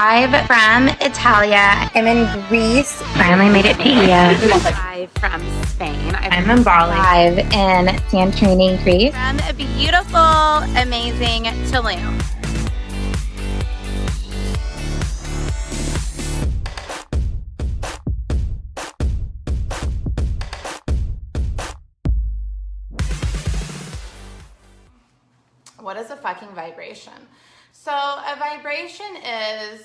Live from Italia. I'm in Greece. Finally made it to Ia. Live from Spain. I'm in Bali. Live in Santorini, Greece. From a beautiful, amazing Tulum. What is a fucking vibration? So a vibration is,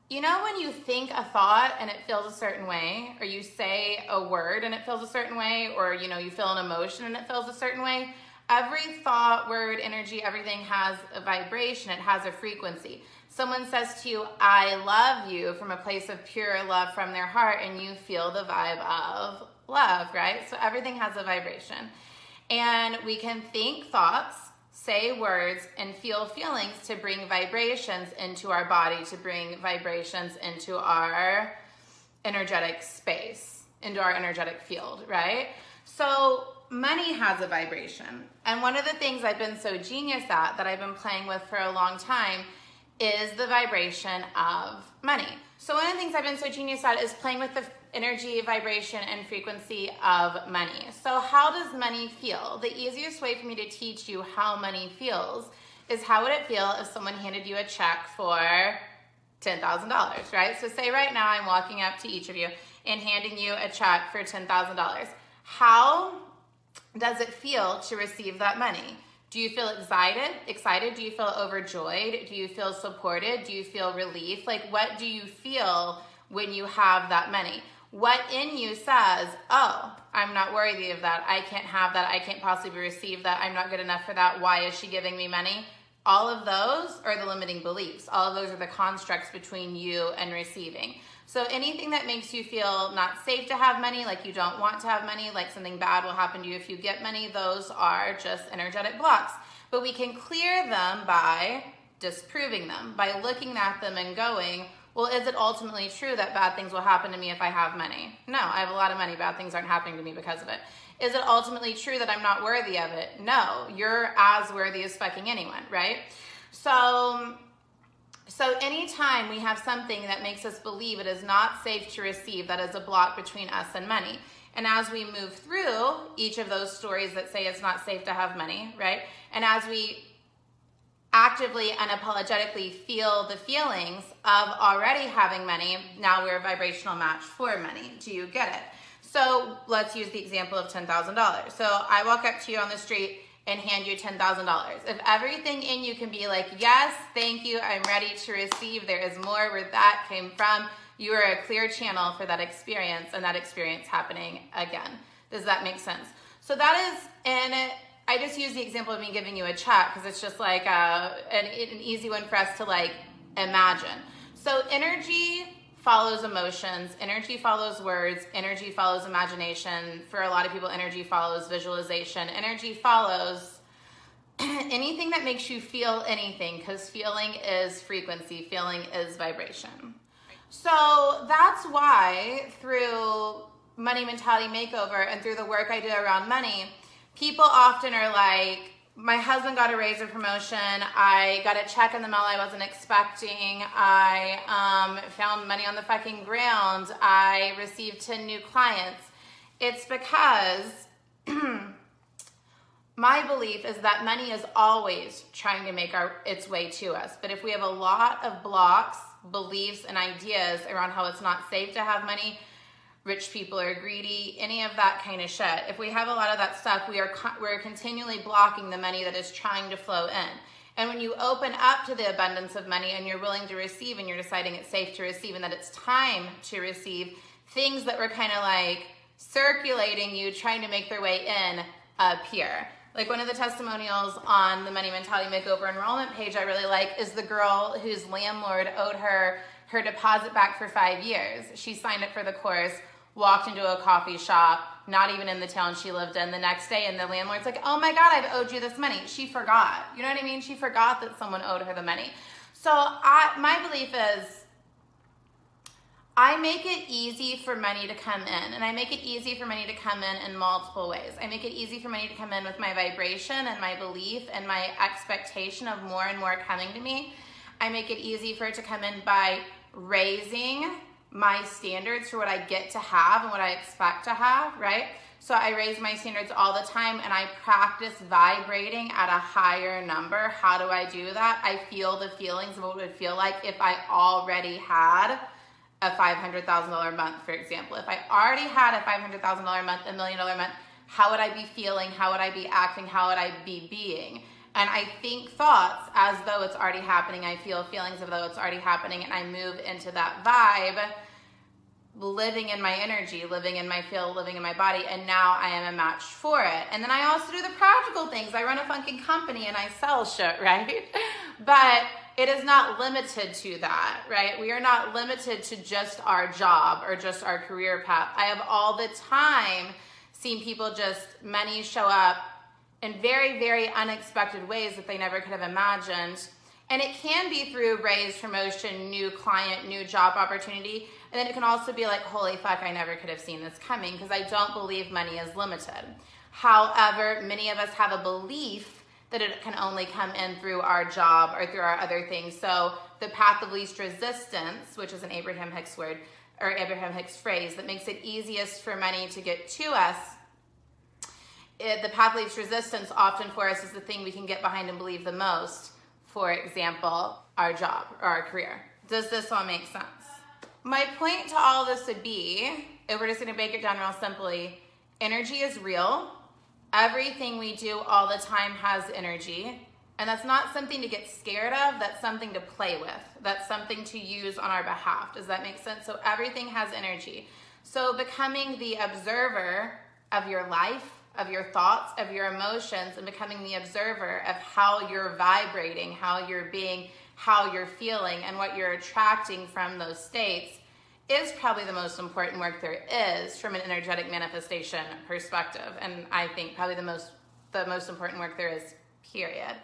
you know, when you think a thought and it feels a certain way, or you say a word and it feels a certain way, or, you know, you feel an emotion and it feels a certain way. Every thought, word, energy, everything has a vibration. It has a frequency. Someone says to you, I love you, from a place of pure love from their heart, and you feel the vibe of love, right? So everything has a vibration. And we can think thoughts, say words, and feel feelings to bring vibrations into our body, to bring vibrations into our energetic space, into our energetic field, right? So money has a vibration. And one of the things I've been so genius at, that I've been playing with for a long time, is the vibration of money. So one of the things I've been so genius at is playing with the energy, vibration, and frequency of money. So how does money feel? The easiest way for me to teach you how money feels is, how would it feel if someone handed you a check for $10,000, right? So say right now I'm walking up to each of you and handing you a check for $10,000. How does it feel to receive that money? Do you feel excited? Do you feel overjoyed? Do you feel supported? Do you feel relief? Like, what do you feel when you have that money? What in you says, oh, I'm not worthy of that. I can't have that. I can't possibly receive that. I'm not good enough for that. Why is she giving me money? All of those are the limiting beliefs. All of those are the constructs between you and receiving. So anything that makes you feel not safe to have money, like you don't want to have money, like something bad will happen to you if you get money, those are just energetic blocks. But we can clear them by disproving them, by looking at them and going, well, is it ultimately true that bad things will happen to me if I have money? No, I have a lot of money. Bad things aren't happening to me because of it. Is it ultimately true that I'm not worthy of it? No, you're as worthy as fucking anyone, right? So anytime we have something that makes us believe it is not safe to receive, that is a block between us and money. And as we move through each of those stories that say it's not safe to have money, right? And as we actively, unapologetically feel the feelings of already having money, now we're a vibrational match for money. Do you get it? So let's use the example of $10,000. So I walk up to you on the street and hand you $10,000. If everything in you can be like, yes, thank you, I'm ready to receive, there is more where that came from, you are a clear channel for that experience, and that experience happening again. Does that make sense? So that is, and I just use the example of me giving you a check because it's just like an easy one for us to like imagine. So energy follows emotions, energy follows words, energy follows imagination. For a lot of people, energy follows visualization. Energy follows anything that makes you feel anything, because feeling is frequency, feeling is vibration. So that's why through Money Mentality Makeover and through the work I do around money, people often are like, my husband got a raise or promotion, I got a check in the mail I wasn't expecting, I found money on the fucking ground, I received 10 new clients. It's because my belief is that money is always trying to make its way to us. But if we have a lot of blocks, beliefs, and ideas around how it's not safe to have money, rich people are greedy, any of that kind of shit. If we have a lot of that stuff, we're continually blocking the money that is trying to flow in. And when you open up to the abundance of money and you're willing to receive, and you're deciding it's safe to receive and that it's time to receive, things that were kind of like circulating you, trying to make their way in, appear. Like one of the testimonials on the Money Mentality Makeover enrollment page I really like is the girl whose landlord owed her deposit back for 5 years. She signed up for the course, walked into a coffee shop, not even in the town she lived in, the next day, and the landlord's like, oh my God, I've owed you this money. She forgot. You know what I mean? She forgot that someone owed her the money. So my belief is, I make it easy for money to come in, and I make it easy for money to come in multiple ways. I make it easy for money to come in with my vibration and my belief and my expectation of more and more coming to me. I make it easy for it to come in by raising my standards for what I get to have and what I expect to have, right? So I raise my standards all the time and I practice vibrating at a higher number. How do I do that? I feel the feelings of what it would feel like if I already had a $500,000 month, for example. If I already had a $500,000 month, $1 million month, how would I be feeling? How would I be acting? How would I be being? And I think thoughts as though it's already happening. I feel feelings as though it's already happening, and I move into that vibe, living in my energy, living in my field, living in my body, and now I am a match for it. And then I also do the practical things. I run a fucking company and I sell shit, right? But it is not limited to that, right? We are not limited to just our job or just our career path. I have all the time seen people many show up in very, very unexpected ways that they never could have imagined. And it can be through raise, promotion, new client, new job opportunity. And then it can also be like, holy fuck, I never could have seen this coming, because I don't believe money is limited. However, many of us have a belief that it can only come in through our job or through our other things. So the path of least resistance, which is an Abraham Hicks word, or Abraham Hicks phrase, that makes it easiest for money to get to us, the path of least resistance often for us is the thing we can get behind and believe the most. For example, our job or our career. Does this all make sense? My point to all this would be, if we're just gonna break it down real simply, energy is real. Everything we do all the time has energy. And that's not something to get scared of, that's something to play with. That's something to use on our behalf. Does that make sense? So everything has energy. So becoming the observer of your life, of your thoughts, of your emotions, and becoming the observer of how you're vibrating, how you're being, how you're feeling, and what you're attracting from those states is probably the most important work there is from an energetic manifestation perspective. And I think probably the most important work there is, period.